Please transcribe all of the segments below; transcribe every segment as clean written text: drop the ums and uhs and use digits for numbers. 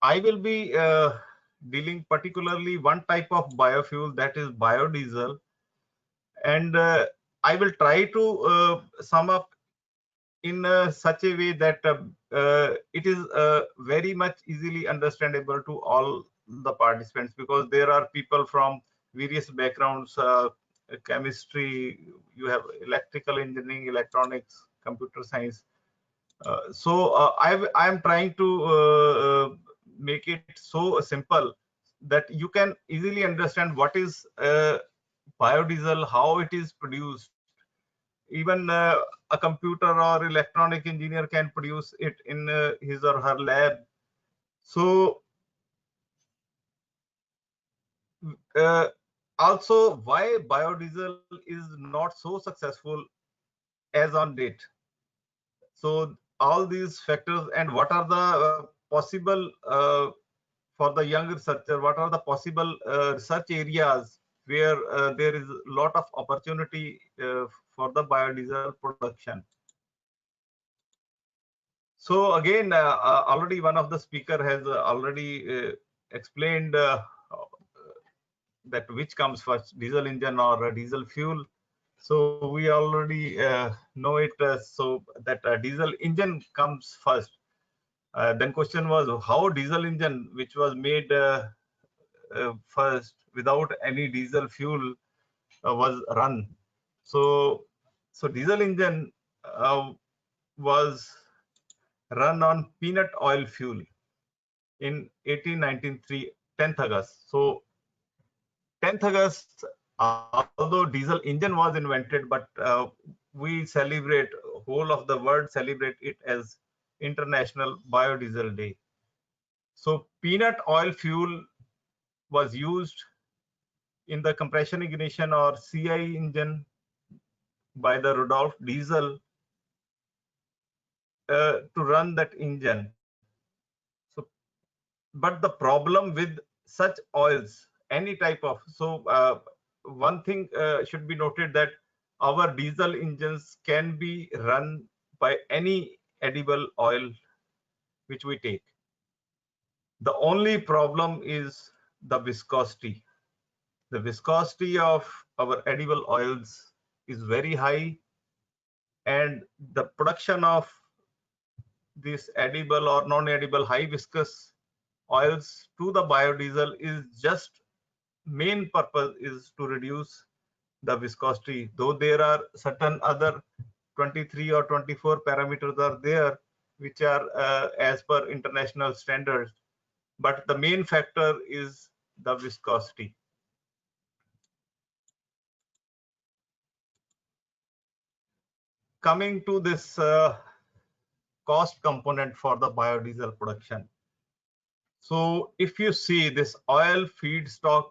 I will be dealing particularly one type of biofuel, that is biodiesel, and I will try to sum up in such a way that it is very much easily understandable to all the participants, because there are people from various backgrounds, chemistry, you have electrical engineering, electronics, computer science. I am trying to make it so simple that you can easily understand what is biodiesel, how it is produced. Even a computer or electronic engineer can produce it in his or her lab. So uh, also, why biodiesel is not so successful as on date? So all these factors, and what are the possible for the young researcher, what are the possible research areas where there is a lot of opportunity for the biodiesel production. So again, already one of the speaker has already explained that which comes first, diesel engine or diesel fuel. So we already know it. So that diesel engine comes first. Then question was how diesel engine, which was made first without any diesel fuel, was run. So diesel engine was run on peanut oil fuel in 1893, 10th August. So 10th August, although diesel engine was invented, but we celebrate, whole of the world celebrate it as International Biodiesel Day. So peanut oil fuel was used in the compression ignition or CI engine by the Rudolf Diesel to run that engine. So, but the problem with such oils, any type of, one thing should be noted, that our diesel engines can be run by any edible oil which we take. The only problem is the viscosity. The viscosity of our edible oils is very high, and the production of this edible or non-edible high viscous oils to the biodiesel is just, main purpose is to reduce the viscosity, though there are certain other 23 or 24 parameters are there which are as per international standards, but the main factor is the viscosity. Coming to this cost component for the biodiesel production. So if you see, this oil feedstock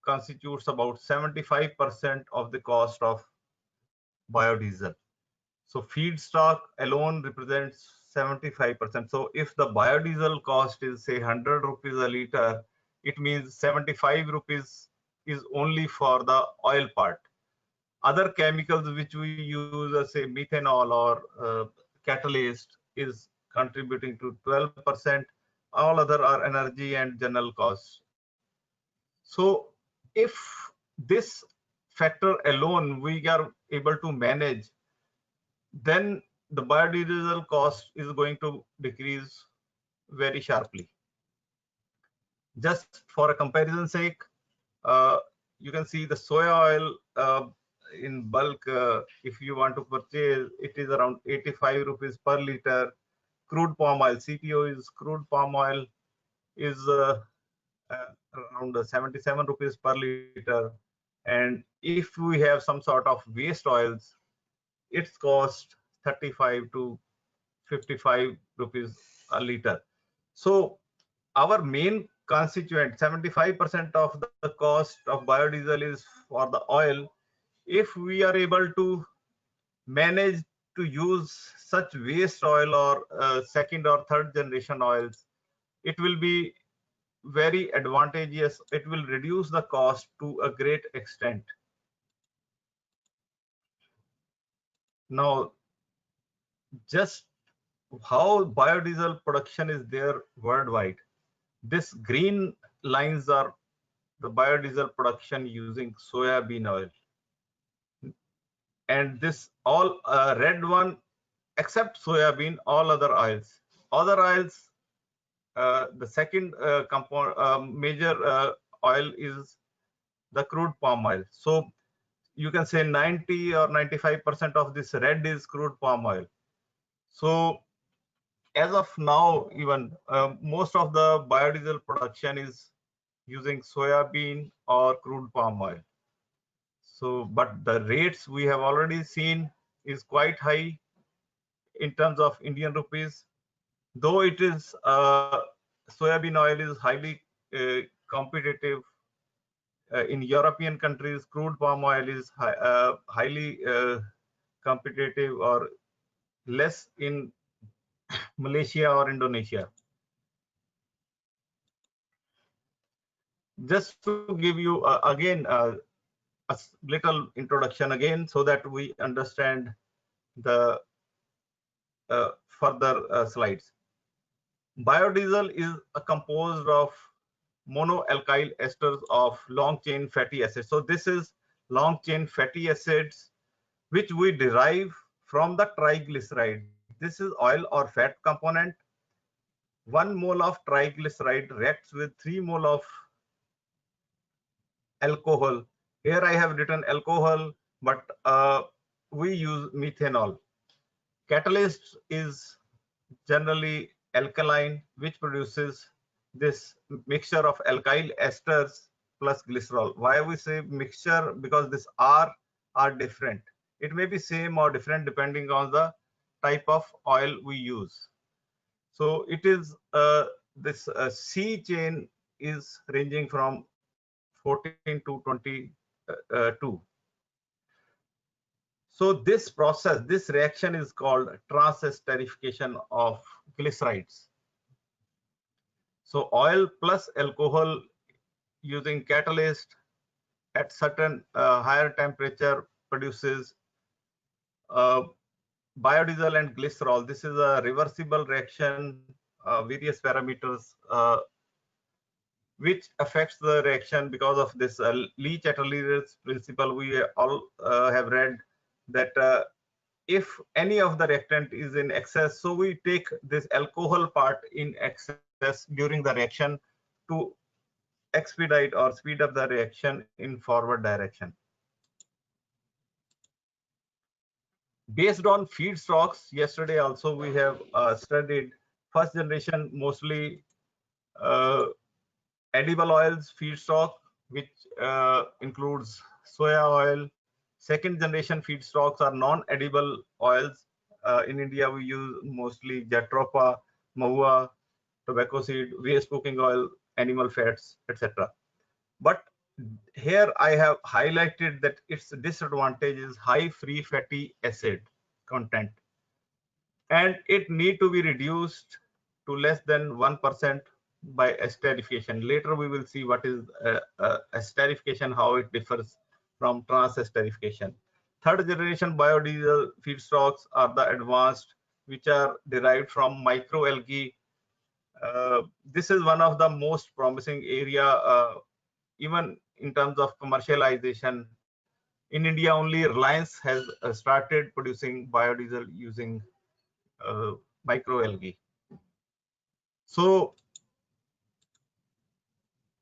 constitutes about 75% of the cost of biodiesel. So feedstock alone represents 75%. So if the biodiesel cost is say 100 rupees a liter, it means 75 rupees is only for the oil part. Other chemicals which we use, say methanol or catalyst, is contributing to 12%. All other are energy and general costs. So if this factor alone we are able to manage, then the biodiesel cost is going to decrease very sharply. Just for a comparison sake, uh, you can see the soya oil in bulk, if you want to purchase, it is around 85 rupees per liter. Crude palm oil, CPO is crude palm oil, is around 77 rupees per liter. And if we have some sort of waste oils, its cost 35 to 55 rupees a liter. So our main constituent, 75% of the cost of biodiesel is for the oil. If we are able to manage to use such waste oil or second or third generation oils, it will be very advantageous. It will reduce the cost to a great extent. Now, just how biodiesel production is there worldwide. This green lines are the biodiesel production using soybean oil, and this all red one except soybean, all other oils. Other oils, the second major oil is the crude palm oil. So you can say 90 or 95% of this red is crude palm oil. So as of now, even most of the biodiesel production is using soybean or crude palm oil. So, but the rates we have already seen is quite high in terms of Indian rupees, though it is soybean oil is highly competitive in European countries. Crude palm oil is highly competitive or less in Malaysia or Indonesia. Just to give you again a little introduction again, so that we understand the further slides. Biodiesel is composed of monoalkyl esters of long chain fatty acids. So this is long chain fatty acids which we derive from the triglyceride. This is oil or fat component. 1 mole of triglyceride reacts with 3 mole of alcohol. Here I have written alcohol, but we use methanol. Catalyst is generally alkaline, which produces this mixture of alkyl esters plus glycerol. Why we say mixture? Because this R are different. It may be same or different depending on the type of oil we use. So it is this C chain is ranging from 14 to 22. So this process, this reaction is called transesterification of glycerides. So oil plus alcohol using catalyst at certain higher temperature produces biodiesel and glycerol. This is a reversible reaction, various parameters which affects the reaction because of this Lee-Chatterley's principle. We all have read that if any of the reactant is in excess, so we take this alcohol part in excess during the reaction to expedite or speed up the reaction in forward direction. Based on feedstocks, yesterday also we have studied first generation mostly edible oils feedstock, which includes soya oil. Second generation feedstocks are non-edible oils. In India, we use mostly jatropha, mahua, tobacco seed, waste cooking oil, animal fats, etc. But here I have highlighted that its disadvantage is high free fatty acid content, and it need to be reduced to less than 1% by esterification. Later we will see what is esterification, how it differs from transesterification. Third generation biodiesel feedstocks are the advanced, which are derived from microalgae. This is one of the most promising area, even in terms of commercialization. In India, only Reliance has started producing biodiesel using microalgae. So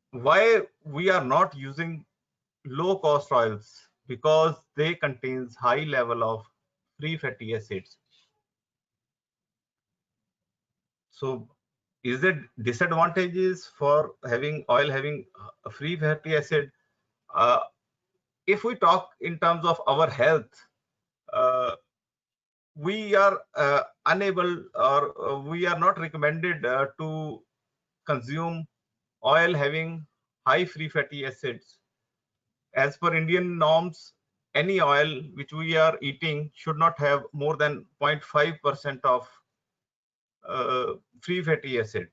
why we are not using low cost oils? Because they contains high level of free fatty acids. So is it disadvantages for having oil having a free fatty acid? If we talk in terms of our health, we are unable, or we are not recommended to consume oil having high free fatty acids. As per Indian norms, any oil which we are eating should not have more than 0.5% of free fatty acid.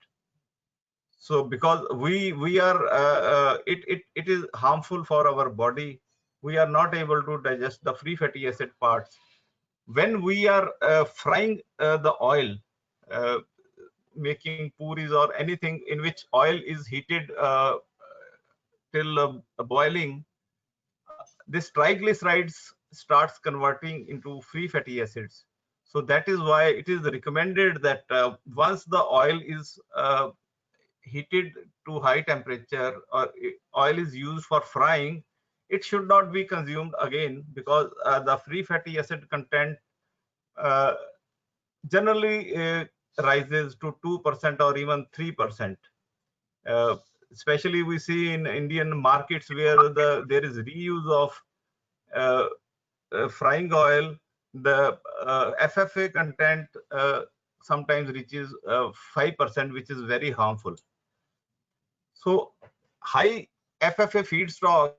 So because we are it is harmful for our body, we are not able to digest the free fatty acid parts. When we are frying the oil, making puris or anything in which oil is heated till boiling, this triglycerides starts converting into free fatty acids. So that is why it is recommended that once the oil is heated to high temperature or oil is used for frying, it should not be consumed again, because the free fatty acid content uh, generally rises to 2% or even 3%. Especially we see in Indian markets where there is reuse of uh, frying oil, the FFA content sometimes reaches 5%, which is very harmful. So high FFA feedstocks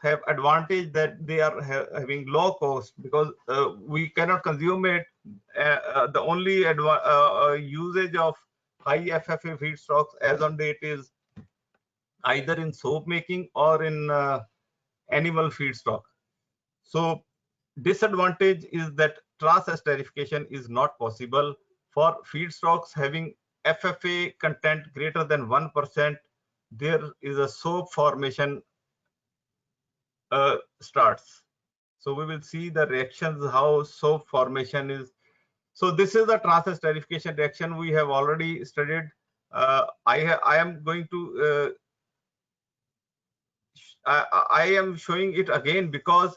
have advantage that they are having low cost, because we cannot consume it. The only usage of high FFA feedstocks as on date is either in soap making or in animal feedstock. So disadvantage is that trans-esterification is not possible for feedstocks having FFA content greater than 1%. There is a soap formation starts. So we will see the reactions, how soap formation is. So this is the trans-esterification reaction we have already studied. I am going to I am showing it again because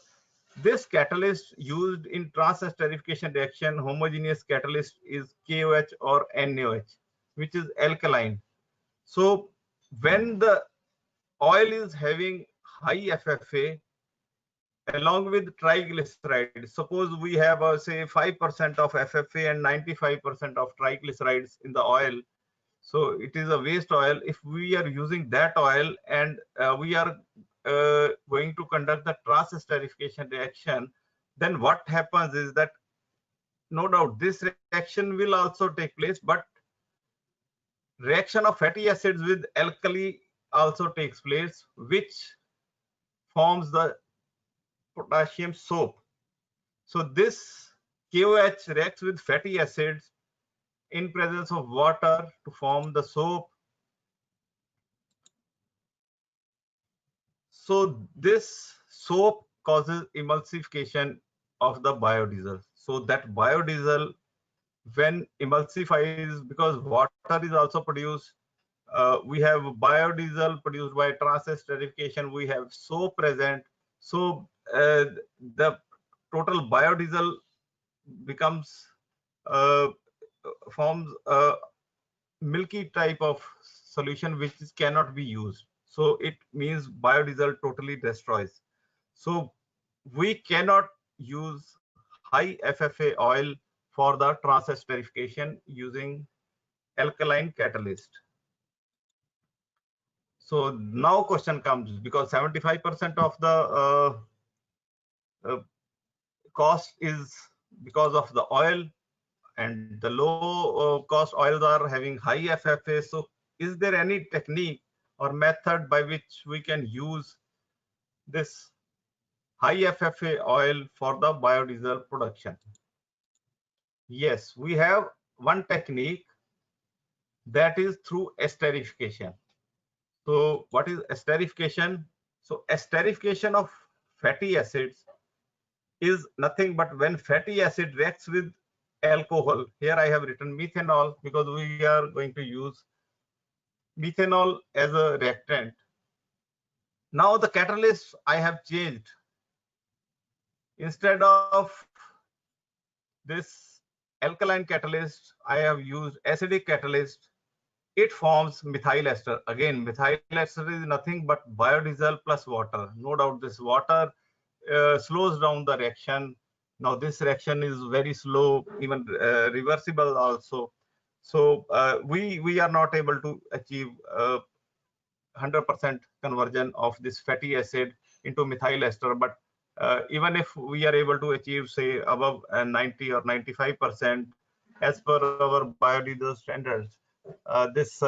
this catalyst used in trans-esterification reaction, homogeneous catalyst, is KOH or NaOH, which is alkaline. So when the oil is having high FFA along with triglycerides, suppose we have say 5% of FFA and 95% of triglycerides in the oil. So it is a waste oil. If we are using that oil and we are going to conduct the trans-esterification reaction, then what happens is that no doubt this reaction will also take place, but reaction of fatty acids with alkali also takes place, which forms the potassium soap. So this KOH reacts with fatty acids in presence of water to form the soap. So this soap causes emulsification of the biodiesel. So that biodiesel, when emulsifies, because water is also produced, we have biodiesel produced by trans-esterification, we have soap present. So the total biodiesel becomes forms a milky type of solution which cannot be used. So it means biodiesel totally destroys. So we cannot use high FFA oil for the trans-esterification using alkaline catalyst. So now question comes, because 75% of the cost is because of the oil, and the low cost oils are having high FFA. So is there any technique or method by which we can use this high FFA oil for the biodiesel production? Yes, we have one technique, that is through esterification. So what is esterification? So esterification of fatty acids is nothing but when fatty acid reacts with alcohol. Here I have written methanol because we are going to use methanol as a reactant. Now the catalyst I have changed. Instead of this alkaline catalyst, I have used acidic catalyst. It forms methyl ester. Again, methyl ester is nothing but biodiesel plus water. No doubt this water slows down the reaction. Now this reaction is very slow, even reversible also. So we are not able to achieve 100% conversion of this fatty acid into methyl ester. But even if we are able to achieve say above 90 or 95% as per our biodiesel standards, this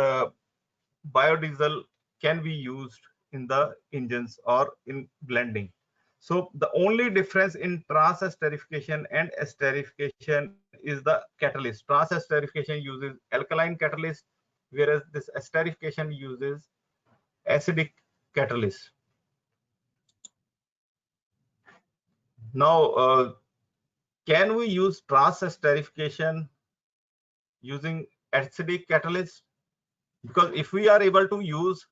biodiesel can be used in the engines or in blending. So the only difference in trans-esterification and esterification is the catalyst. Trans-esterification uses alkaline catalyst, whereas this esterification uses acidic catalyst. Now, can we use trans-esterification using acidic catalyst? Because if we are able to use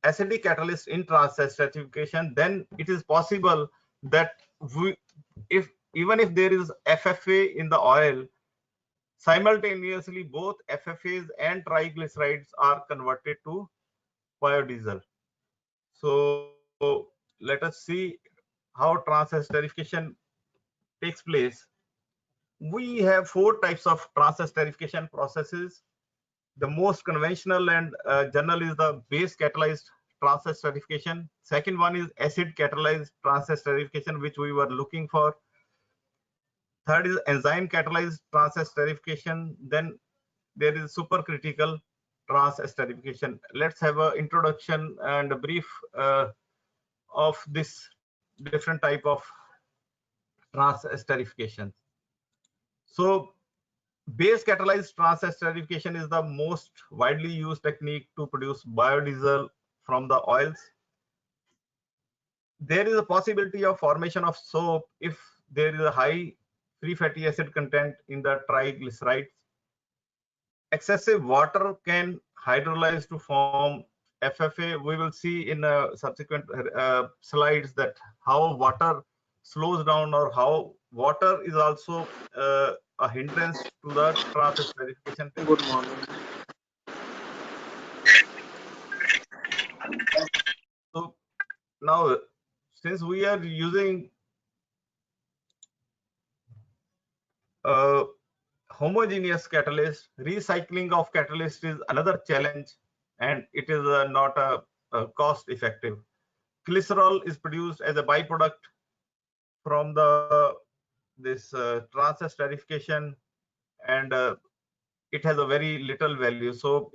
acidic catalyst in trans-esterification, then it is possible that even if there is FFA in the oil, simultaneously both FFAs and triglycerides are converted to biodiesel. So let us see how trans-esterification takes place. We have 4 types of trans-esterification processes. The most conventional and general is the base catalyzed trans-esterification. Second one is acid catalyzed trans-esterification, which we were looking for. Third is enzyme catalyzed trans-esterification. Then there is supercritical trans-esterification. Let's have an introduction and a brief of this different type of trans-esterification. So base catalyzed trans-esterification is the most widely used technique to produce biodiesel from the oils. There is a possibility of formation of soap if there is a high free fatty acid content in the triglycerides. Excessive water can hydrolyze to form FFA. We will see in subsequent slides that how water slows down or how water is also a hindrance to the trans-esterification. Good morning. So now, since we are using homogeneous catalyst, recycling of catalyst is another challenge, and it is not a cost effective. Glycerol is produced as a byproduct from this trans-esterification, and it has a very little value. So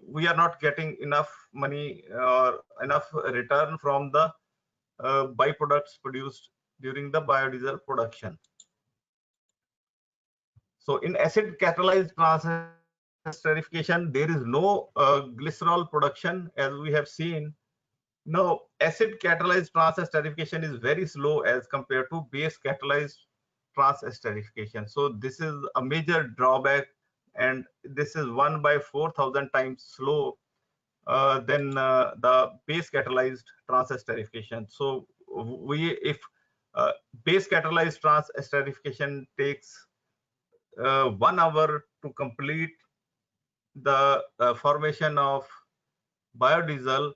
we are not getting enough money or enough return from the byproducts produced during the biodiesel production. So in acid catalyzed trans-esterification, there is no glycerol production, as we have seen. Now, acid catalyzed trans-esterification is very slow as compared to base catalyzed trans-esterification. So this is a major drawback, and this is 1 by 4,000 times slow than the base catalyzed trans-esterification. So if base catalyzed trans-esterification takes 1 hour to complete the formation of biodiesel,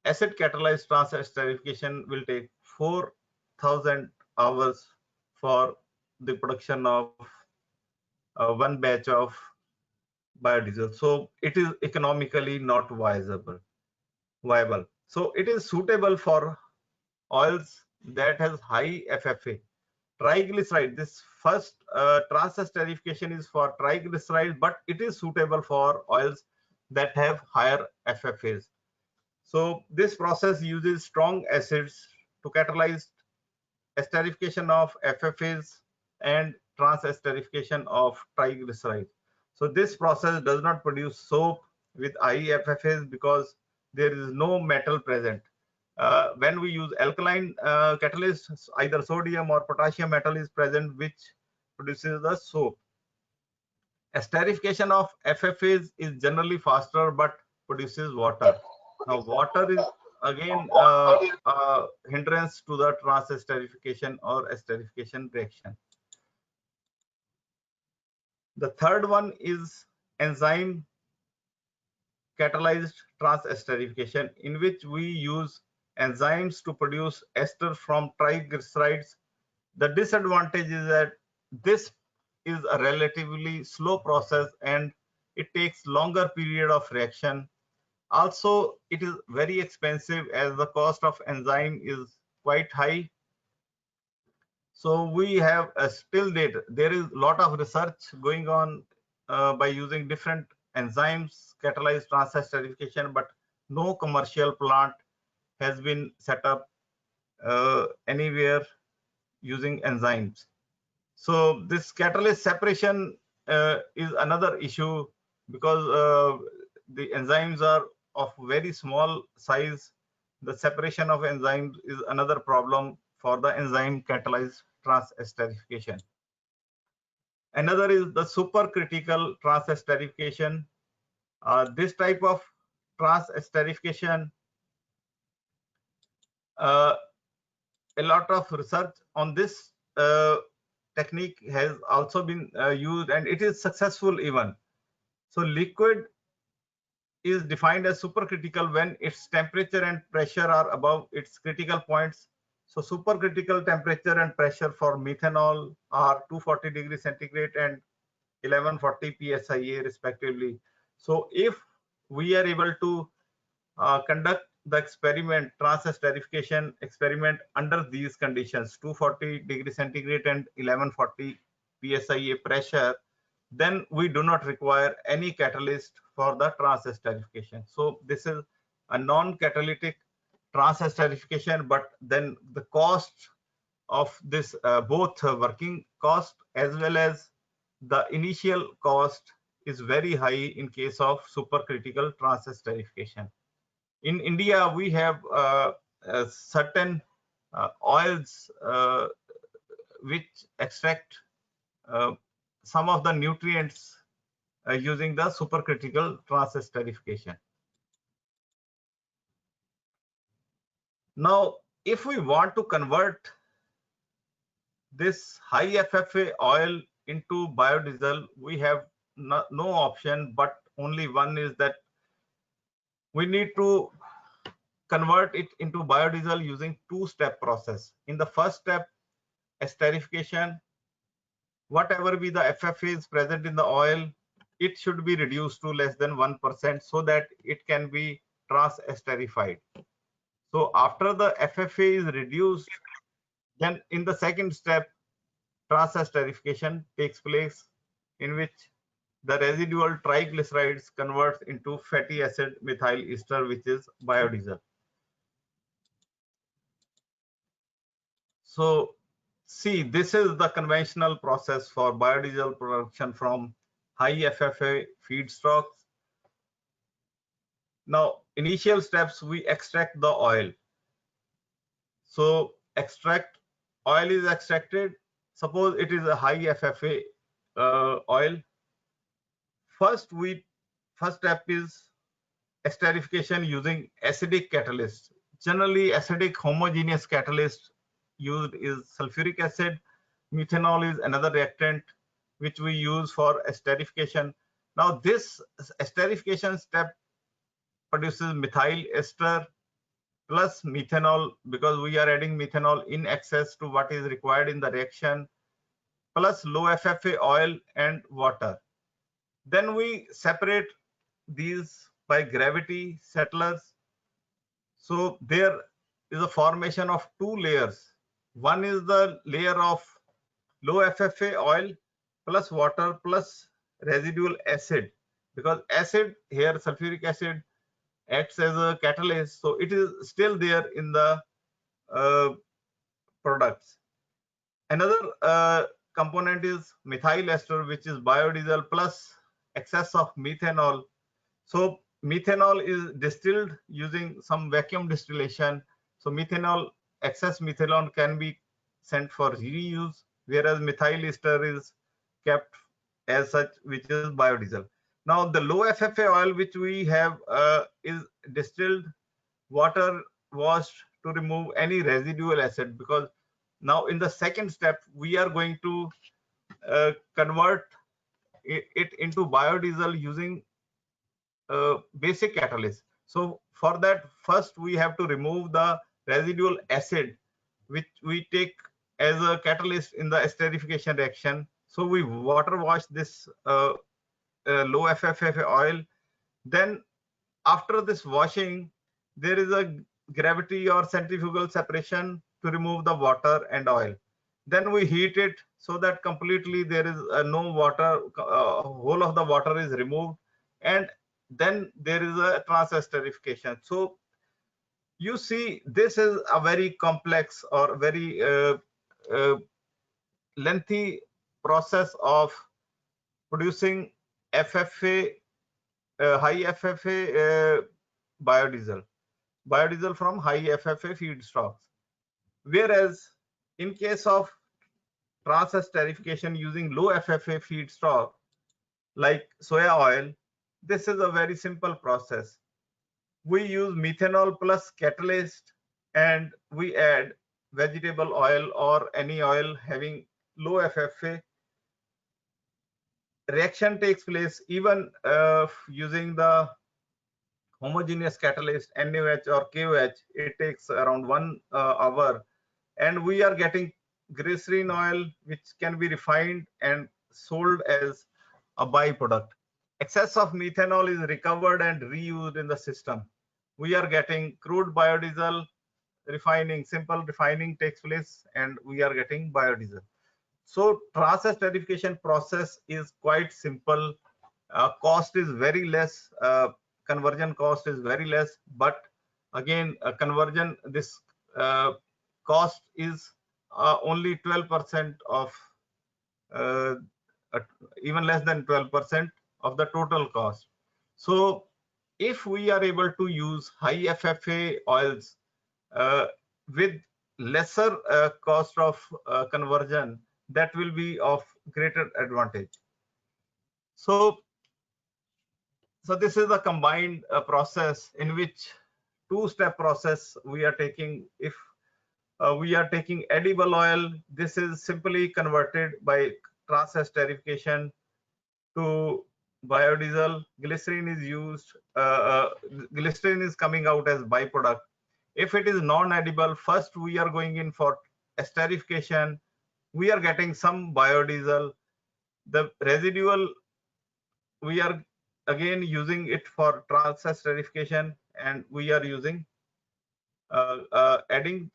acid catalyzed trans-esterification will take 4,000 hours for the production of 1 batch of biodiesel. So it is economically not viable. So it is suitable for oils that has high FFA. Triglyceride, this first trans-esterification is for triglyceride, but it is suitable for oils that have higher FFAs. So this process uses strong acids to catalyze esterification of FFAs and trans-esterification of triglycerides. So this process does not produce soap with high FFAs because there is no metal present. When we use alkaline catalysts, either sodium or potassium metal is present, which produces the soap. Esterification of FFAs is generally faster but produces water. Now, water is again a hindrance to the trans-esterification or esterification reaction. The third one is enzyme catalyzed trans-esterification, in which we use enzymes to produce ester from triglycerides. The disadvantage is that this is a relatively slow process and it takes longer period of reaction. Also, it is very expensive as the cost of enzyme is quite high. So we have still date, there is a lot of research going on by using different enzymes catalyzed trans-esterification, but no commercial plant has been set up anywhere using enzymes. So this catalyst separation is another issue, because the enzymes are of very small size. The separation of enzymes is another problem for the enzyme catalyzed transesterification. Another is the supercritical transesterification. This type of transesterification, a lot of research on this technique has also been used, and it is successful even. So liquid is defined as supercritical when its temperature and pressure are above its critical points. So supercritical temperature and pressure for methanol are 240 degrees centigrade and 1140 psia respectively. So if we are able to conduct the experiment, transesterification experiment, under these conditions, 240 degrees centigrade and 1140 psia pressure, then we do not require any catalyst for the transesterification. So this is a non-catalytic transesterification, but then the cost of this, both working cost as well as the initial cost, is very high in case of supercritical transesterification. In India, we have certain oils which extract some of the nutrients using the supercritical transesterification. Now, if we want to convert this high FFA oil into biodiesel, we have no option, but only one, is that we need to convert it into biodiesel using two-step process. In the first step, esterification, whatever be the FFA is present in the oil, it should be reduced to less than 1% so that it can be transesterified. So after the FFA is reduced, then in the second step, transesterification takes place, in which the residual triglycerides converts into fatty acid methyl ester, which is biodiesel. So see, this is the conventional process for biodiesel production from high FFA feedstocks. Now, initial steps, we extract the oil. So oil is extracted. Suppose it is a high FFA oil. First step is esterification using acidic catalyst. Generally, acidic homogeneous catalyst used is sulfuric acid. Methanol is another reactant which we use for esterification. Now, this esterification step produces methyl ester plus methanol, because we are adding methanol in excess to what is required in the reaction, plus low FFA oil and water. Then we separate these by gravity settlers. So there is a formation of two layers. One is the layer of low FFA oil plus water plus residual acid, because acid here, sulfuric acid, acts as a catalyst, so it is still there in the products. Another component is methyl ester, which is biodiesel plus excess of methanol. So methanol is distilled using some vacuum distillation. So excess methanol can be sent for reuse, whereas methyl ester is kept as such, which is biodiesel. Now, the low FFA oil which we have is distilled, water washed to remove any residual acid, because now in the second step, we are going to convert it into biodiesel using basic catalyst. So for that, first we have to remove the residual acid, which we take as a catalyst in the esterification reaction. So we water wash this low FFA oil. Then after this washing, there is a gravity or centrifugal separation to remove the water and oil. Then we heat it so that completely there is no water, whole of the water is removed, and then there is a transesterification. So you see, this is a very complex or very lengthy process of producing FFA, high FFA biodiesel from high FFA feedstocks. Whereas in case of trans-esterification using low FFA feedstock like soya oil, this is a very simple process. We use methanol plus catalyst and we add vegetable oil or any oil having low FFA. Reaction takes place even using the homogeneous catalyst NaOH or KOH. It takes around 1 hour, and we are getting glycerin oil which can be refined and sold as a byproduct. Excess of methanol is recovered and reused in the system. We are getting crude biodiesel, refining, simple refining takes place, and we are getting biodiesel. So trans-esterification process is quite simple. Cost is very less. Conversion cost is very less. But again, conversion, this cost is only 12% of, even less than 12% of the total cost. So if we are able to use high FFA oils with lesser cost of conversion, that will be of greater advantage. So this is a combined process in which two-step process we are taking. If we are taking edible oil, this is simply converted by trans-esterification to biodiesel. Glycerin is used, glycerin is coming out as byproduct. If it is non-edible, first we are going in for esterification. We are getting some biodiesel. The residual, we are again using it for trans-esterification, and we are using adding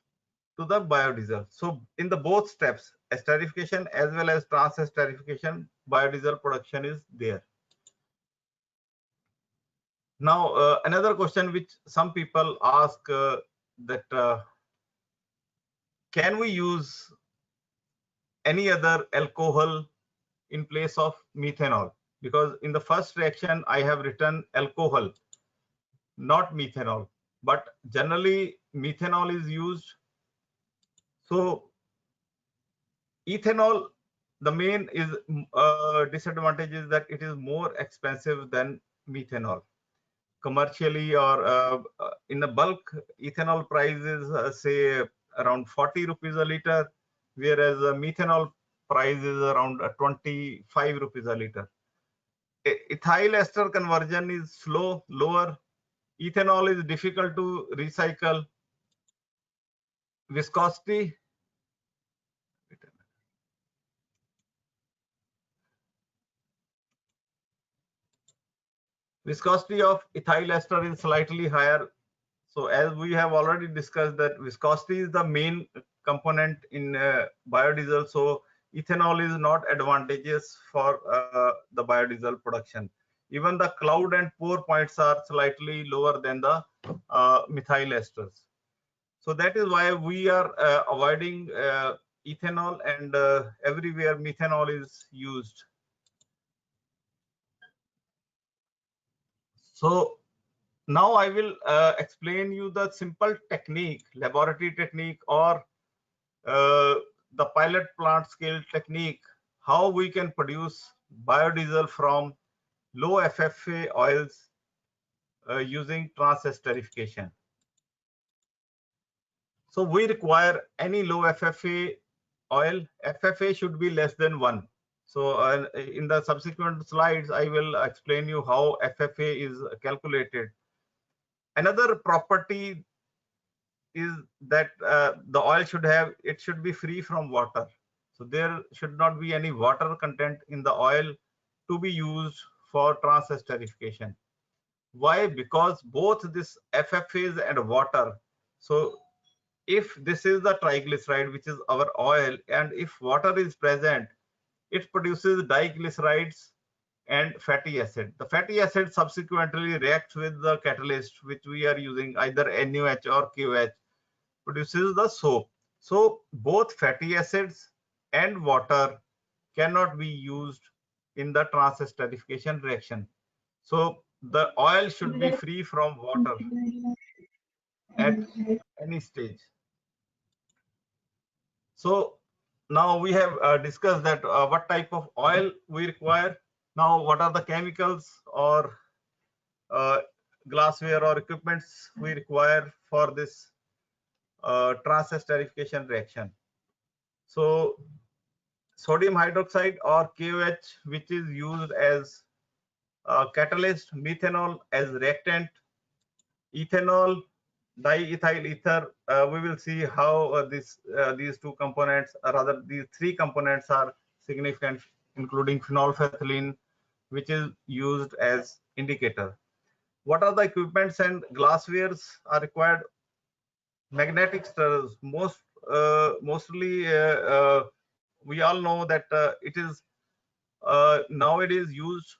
to the biodiesel. So in the both steps, esterification as well as trans-esterification, biodiesel production is there. Now another question which some people ask, that can we use any other alcohol in place of methanol? Because in the first reaction I have written alcohol, not methanol, but generally methanol is used. So ethanol, the main is disadvantage is that it is more expensive than methanol commercially, or in the bulk. Ethanol price is say around 40 rupees a liter, whereas methanol price is around 25 rupees a liter. Ethyl ester conversion is slow, lower. Ethanol is difficult to recycle. Viscosity, of ethyl ester is slightly higher. So as we have already discussed, that viscosity is the main component in biodiesel. So ethanol is not advantageous for the biodiesel production. Even the cloud and pour points are slightly lower than the methyl esters. So that is why we are avoiding ethanol, and everywhere methanol is used. So now I will explain you the simple technique, laboratory technique, or the pilot plant scale technique, how we can produce biodiesel from low FFA oils using trans-esterification. So we require any low FFA oil. FFA should be less than 1. So in the subsequent slides, I will explain you how FFA is calculated. Another property is that the oil should be free from water. So there should not be any water content in the oil to be used for trans-esterification. Why? Because both this FFAs and water. So if this is the triglyceride, which is our oil, and if water is present, it produces diglycerides and fatty acid. The fatty acid subsequently reacts with the catalyst, which we are using, either NaOH or KOH, produces the soap. So both fatty acids and water cannot be used in the trans-esterification reaction. So the oil should be free from water at any stage. So now we have discussed that what type of oil we require. Now what are the chemicals or glassware or equipments we require for this trans-esterification reaction? So sodium hydroxide or KOH, which is used as catalyst, methanol as reactant, ethanol, diethyl ether. We will see how these two components, or rather these three components, are significant, including phenolphthalein, which is used as indicator. What are the equipments and glasswares are required? Magnetic stirrers. Mostly we all know that it is nowadays used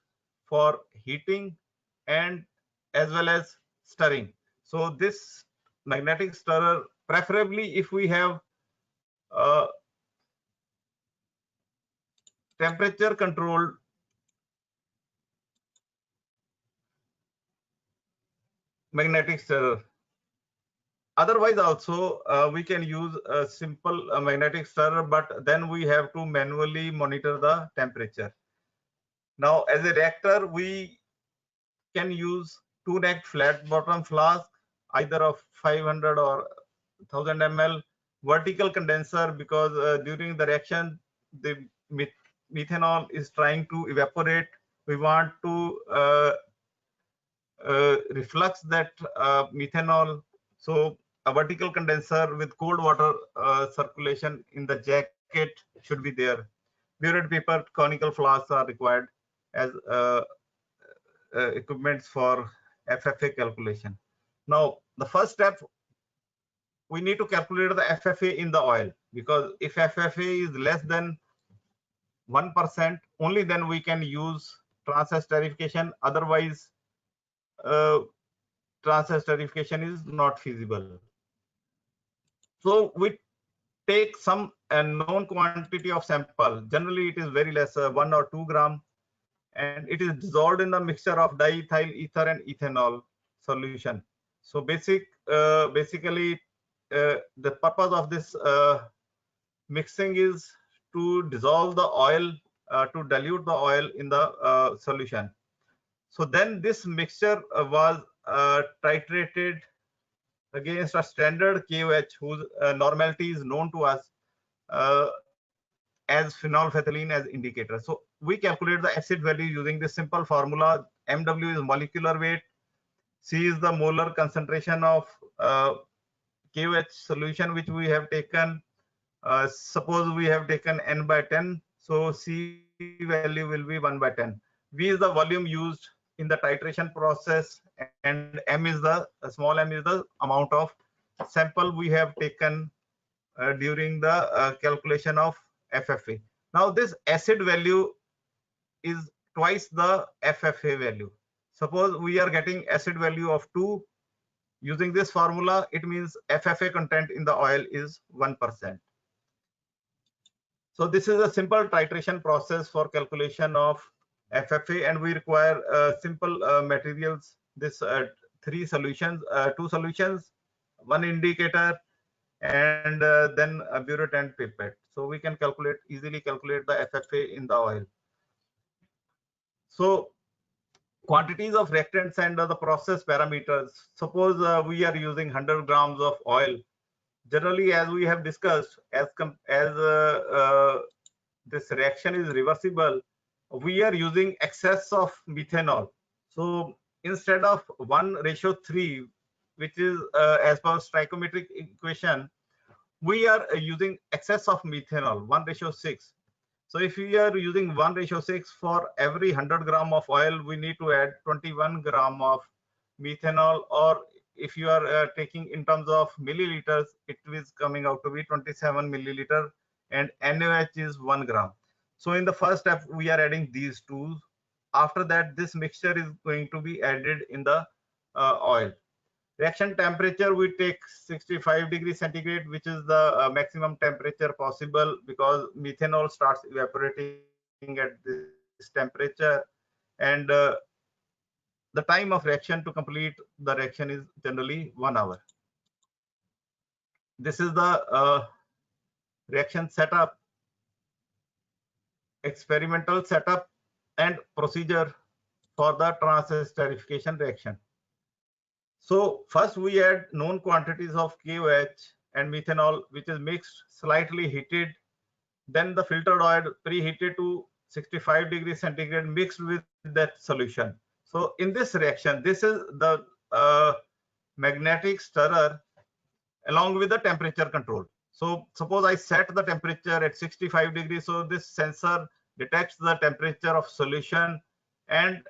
for heating and as well as stirring. So this magnetic stirrer, preferably if we have temperature controlled magnetic stirrer. Otherwise also we can use a simple magnetic stirrer, but then we have to manually monitor the temperature. Now as a reactor, we can use two-necked flat bottom flask, either of 500 or 1000 ml, vertical condenser, because during the reaction the methanol is trying to evaporate. We want to reflux that methanol. So a vertical condenser with cold water circulation in the jacket should be there. Burette paper conical flasks are required as equipments for FFA calculation. Now the first step, we need to calculate the FFA in the oil, because if FFA is less than 1%, only then we can use trans-esterification. Otherwise trans-esterification is not feasible. So we take some known quantity of sample. Generally it is very less, 1 or 2 gram, and it is dissolved in the mixture of diethyl ether and ethanol solution. So basically the purpose of this mixing is to dissolve the oil, to dilute the oil in the solution. So then this mixture was titrated against a standard KOH, whose normality is known to us as phenolphthalein as indicator. So we calculate the acid value using this simple formula. MW is molecular weight, C is the molar concentration of KOH solution which we have taken. Suppose we have taken n by 10, so C value will be 1 by 10. V is the volume used in the titration process, and m is the small m is the amount of sample we have taken during the calculation of FFA. Now this acid value is twice the FFA value. Suppose we are getting acid value of 2. Using this formula, it means FFA content in the oil is 1%. So this is a simple titration process for calculation of FFA, and we require simple materials. This 3 solutions, 2 solutions, 1 indicator, and then a burette and pipette. So we can easily calculate the FFA in the oil. So quantities of reactants and the process parameters. Suppose we are using 100 grams of oil. Generally, as we have discussed, as this reaction is reversible, we are using excess of methanol. So instead of 1:3, which is as per stoichiometric equation, we are using excess of methanol, 1:6. So if we are using 1:6 for every 100 gram of oil, we need to add 21 gram of methanol, or if you are taking in terms of milliliters, it is coming out to be 27 milliliter, and NaOH is 1 gram. So in the first step, we are adding these two. After that, this mixture is going to be added in the oil. Reaction temperature, we take 65 degrees centigrade, which is the maximum temperature possible, because methanol starts evaporating at this temperature. And the time of reaction to complete the reaction is generally 1 hour. This is the reaction setup, experimental setup, and procedure for the trans-esterification reaction. So first we add known quantities of KOH and methanol, which is mixed, slightly heated. Then the filtered oil preheated to 65 degrees centigrade mixed with that solution. So in this reaction, this is the magnetic stirrer along with the temperature control. So suppose I set the temperature at 65 degrees. So this sensor detects the temperature of solution and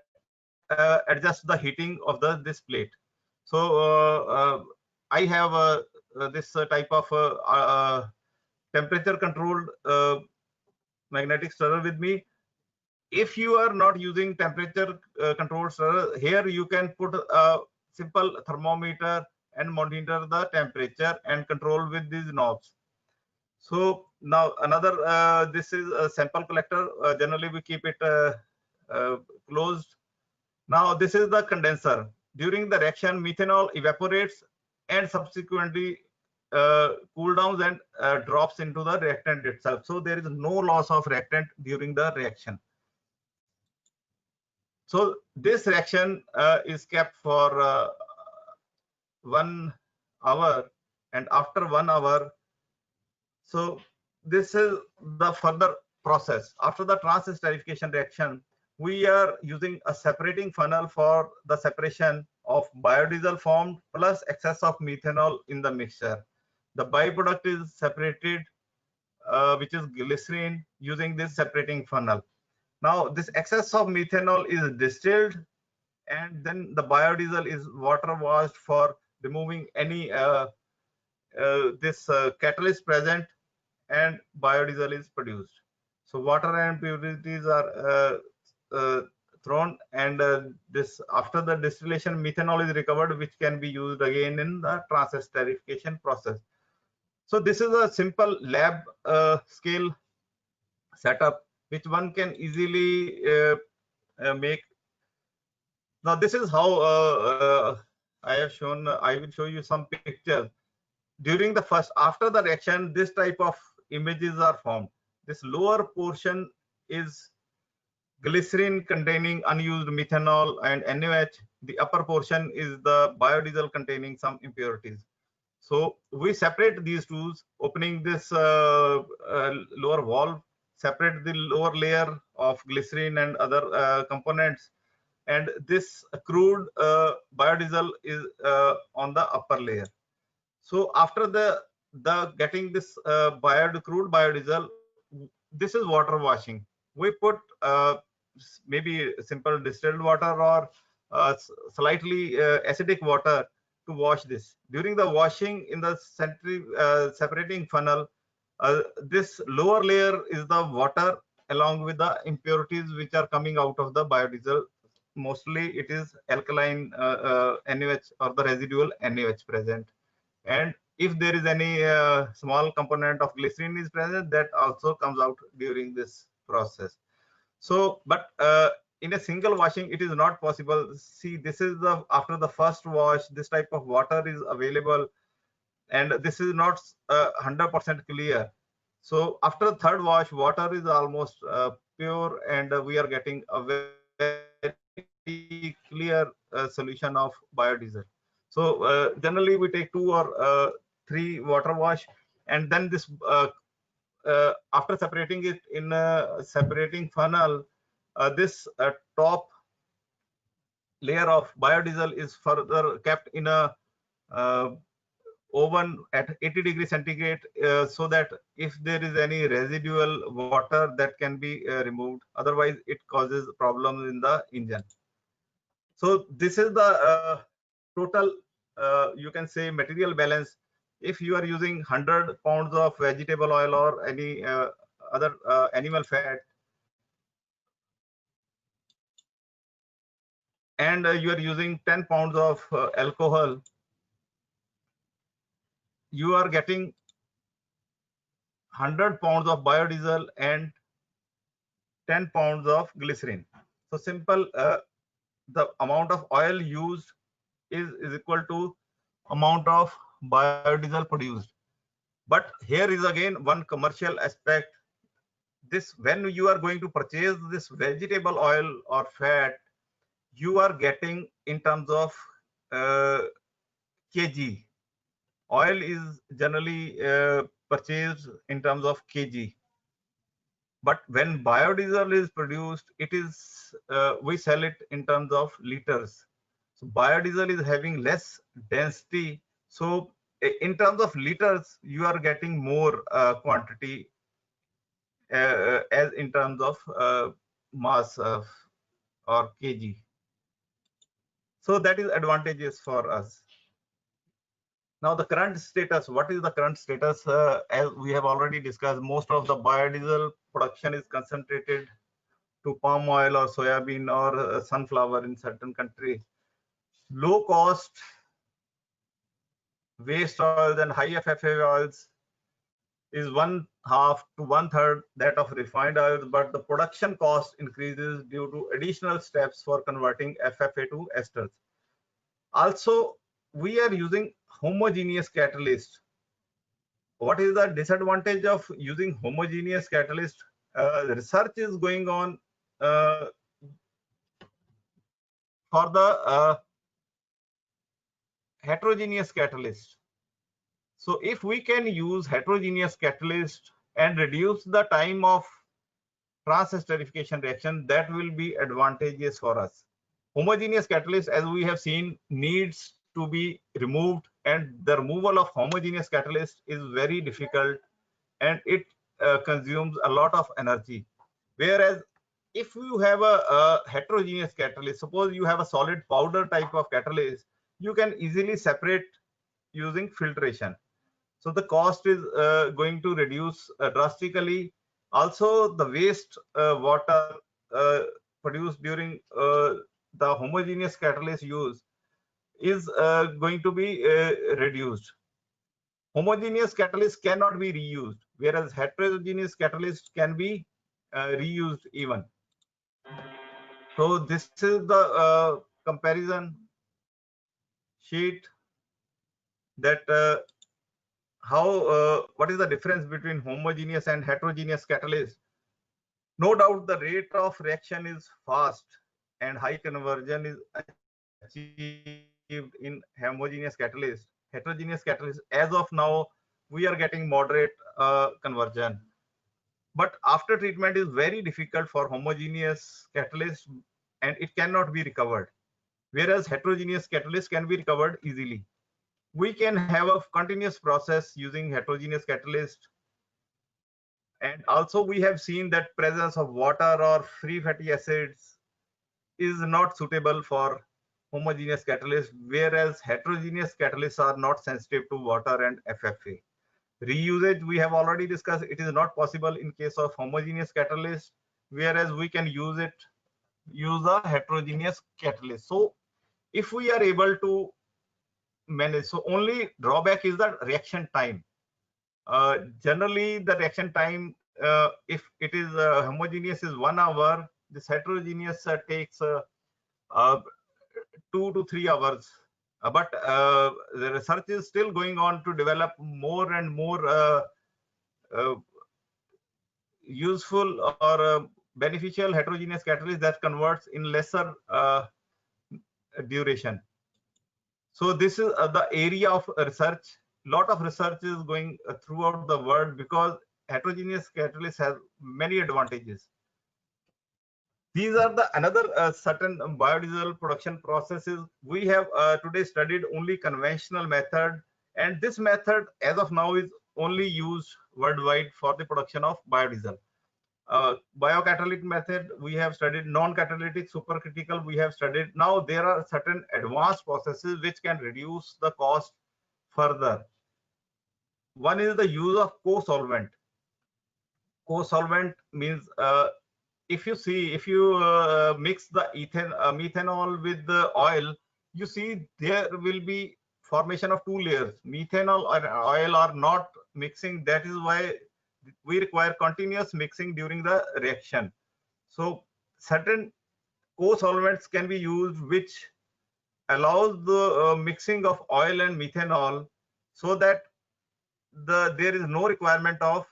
adjusts the heating of this plate. So I have this type of temperature controlled magnetic stirrer with me. If you are not using temperature controlled stirrer, here you can put a simple thermometer and monitor the temperature and control with these knobs. So now another, this is a sample collector. Generally we keep it closed. Now this is the condenser. During the reaction, methanol evaporates and subsequently cool downs and drops into the reactant itself. So there is no loss of reactant during the reaction. So this reaction is kept for 1 hour, and after 1 hour, so this is the further process. After the trans-esterification reaction, we are using a separating funnel for the separation of biodiesel formed plus excess of methanol in the mixture. The byproduct is separated, which is glycerin, using this separating funnel. Now this excess of methanol is distilled, and then the biodiesel is water washed for removing any catalyst present, and biodiesel is produced. So water and impurities are thrown, and this after the distillation, methanol is recovered, which can be used again in the trans-esterification process. So this is a simple lab scale setup which one can easily make. Now this is how I have shown. I will show you some pictures. During the after the reaction, this type of images are formed. This lower portion is glycerin containing unused methanol and NaOH. The upper portion is the biodiesel containing some impurities. So we separate these two, opening this lower valve, separate the lower layer of glycerin and other components, and this crude biodiesel is on the upper layer. So after the getting this crude biodiesel, this is water washing. We put maybe simple distilled water or slightly acidic water to wash this. During the washing in the separating funnel, this lower layer is the water along with the impurities which are coming out of the biodiesel. Mostly it is alkaline NaOH or the residual NaOH present. And if there is any small component of glycerin is present, that also comes out during this process. So, but in a single washing, it is not possible. See, this is the after the first wash, this type of water is available, and this is not 100% clear. So after the third wash, water is almost pure, and we are getting a very clear solution of biodiesel. So generally we take 2 or 3 water wash, and then this after separating it in a separating funnel, this top layer of biodiesel is further kept in a oven at 80 degrees centigrade, so that if there is any residual water, that can be removed. Otherwise it causes problems in the engine. So this is the total, you can say, material balance. If you are using 100 pounds of vegetable oil or any other animal fat, and you are using 10 pounds of alcohol, you are getting 100 pounds of biodiesel and 10 pounds of glycerin. So simple, the amount of oil used is equal to amount of biodiesel produced. But here is again one commercial aspect. This, when you are going to purchase this vegetable oil or fat, you are getting in terms of kg. Oil is generally purchased in terms of kg. But when biodiesel is produced, it is we sell it in terms of liters. So biodiesel is having less density. So in terms of liters, you are getting more quantity as in terms of mass or kg. So that is advantageous for us. Now the current status, what is the current status? As we have already discussed, most of the biodiesel production is concentrated to palm oil or soybean or sunflower in certain countries. Low cost waste oils and high FFA oils is 1/2 to 1/3 that of refined oils, but the production cost increases due to additional steps for converting FFA to esters. Also, we are using homogeneous catalyst. What is the disadvantage of using homogeneous catalyst? Research is going on for the heterogeneous catalyst. So if we can use heterogeneous catalyst and reduce the time of trans-esterification reaction, that will be advantageous for us. Homogeneous catalyst, as we have seen, needs to be removed, and the removal of homogeneous catalyst is very difficult, and it consumes a lot of energy. Whereas if you have a heterogeneous catalyst, suppose you have a solid powder type of catalyst, you can easily separate using filtration. So the cost is going to reduce drastically. Also, the waste water produced during the homogeneous catalyst use is going to be reduced. Homogeneous catalyst cannot be reused, whereas heterogeneous catalyst can be reused even. So this is the comparison sheet that what is the difference between homogeneous and heterogeneous catalyst. No doubt the rate of reaction is fast and high conversion is achieved in homogeneous catalyst. Heterogeneous catalyst, as of now, we are getting moderate conversion. But after treatment is very difficult for homogeneous catalyst and it cannot be recovered. Whereas heterogeneous catalyst can be recovered easily. We can have a continuous process using heterogeneous catalyst. And also we have seen that presence of water or free fatty acids is not suitable for homogeneous catalyst, whereas heterogeneous catalysts are not sensitive to water and FFA. Reusage, we have already discussed, it is not possible in case of homogeneous catalyst, whereas we can use a heterogeneous catalyst. So if we are able to manage, so only drawback is the reaction time. Generally the reaction time, if it is homogeneous, is 1 hour. This heterogeneous takes 2 to 3 hours. But the research is still going on to develop more and more useful or beneficial heterogeneous catalyst that converts in lesser duration. So this is the area of research. Lot of research is going throughout the world because heterogeneous catalyst has many advantages. These are the another certain biodiesel production processes. We have today studied only conventional method, and this method as of now is only used worldwide for the production of biodiesel. Biocatalytic method we have studied, non-catalytic, supercritical we have studied. Now there are certain advanced processes which can reduce the cost further. One is the use of co-solvent. Co-solvent means if you mix the methanol with the oil, you see there will be formation of two layers. Methanol or oil are not mixing. That is why we require continuous mixing during the reaction. So certain co-solvents can be used which allows the mixing of oil and methanol, so that there is no requirement of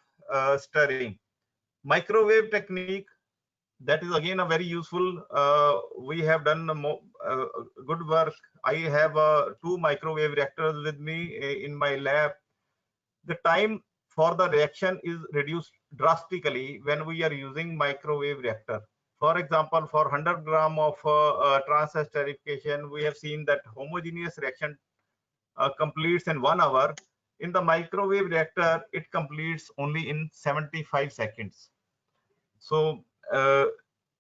stirring. Microwave technique, that is again a very useful. We have done good work. I have 2 microwave reactors with me in my lab. The time for the reaction is reduced drastically when we are using microwave reactor. For example, for 100 gram of trans-esterification, we have seen that homogeneous reaction completes in 1 hour. In the microwave reactor, it completes only in 75 seconds. So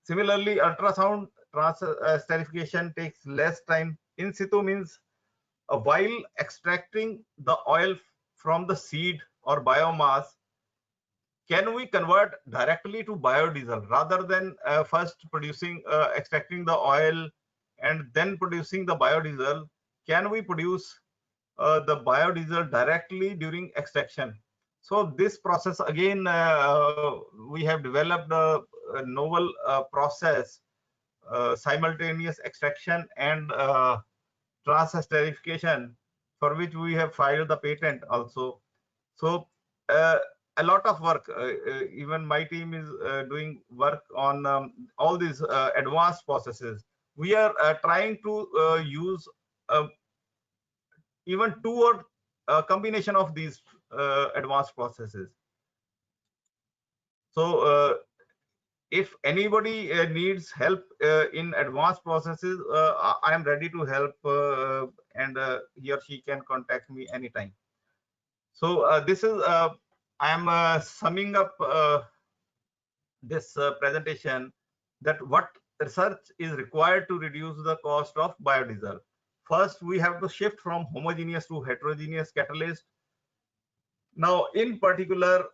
similarly, ultrasound trans-esterification takes less time. In situ means while extracting the oil from the seed or biomass, can we convert directly to biodiesel rather than first extracting the oil and then producing the biodiesel? Can we produce the biodiesel directly during extraction? So this process again, we have developed a novel process, simultaneous extraction and trans-esterification, for which we have filed the patent also. So a lot of work, even my team is doing work on all these advanced processes. We are trying to use even 2 or a combination of these advanced processes. So if anybody needs help in advanced processes, I am ready to help, and he or she can contact me anytime. So this is I am summing up this presentation, that what research is required to reduce the cost of biodiesel. First, we have to shift from homogeneous to heterogeneous catalyst. Now, in particular,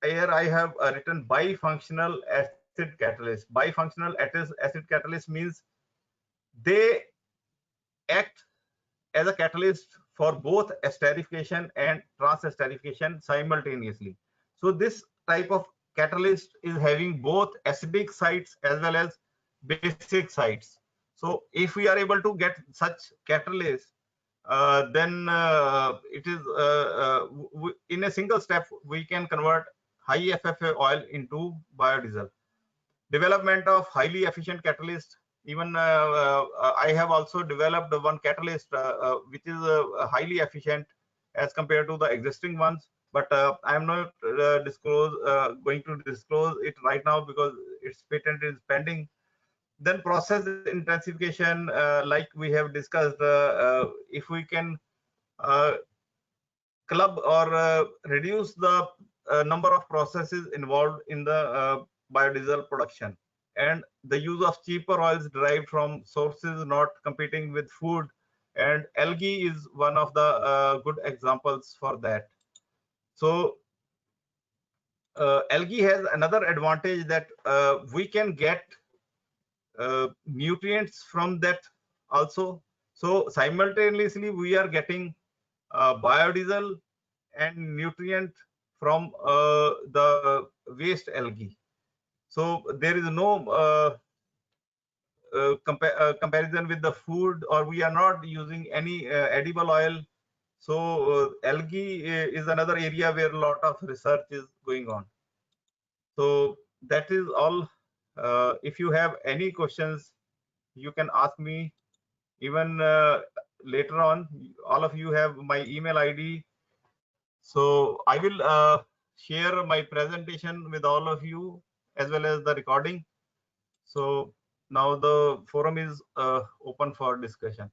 here I have written bifunctional acid catalyst. Bifunctional acid catalyst means they act as a catalyst for both esterification and trans-esterification simultaneously. So this type of catalyst is having both acidic sites as well as basic sites. So if we are able to get such catalyst, then it is in a single step we can convert high FFA oil into biodiesel. Development of highly efficient catalyst. Even I have also developed one catalyst which is highly efficient as compared to the existing ones, but I am not going to disclose it right now because its patent is pending. Then process intensification, like we have discussed, if we can club or reduce the number of processes involved in the biodiesel production, and the use of cheaper oils derived from sources not competing with food, and algae is one of the good examples for that. So algae has another advantage, that we can get nutrients from that also. So simultaneously we are getting biodiesel and nutrient from the waste algae. So there is no comparison with the food, or we are not using any edible oil. So algae is another area where a lot of research is going on. So that is all. If you have any questions, you can ask me. Even later on, all of you have my email ID. So I will share my presentation with all of you as well as the recording. So now the forum is open for discussion.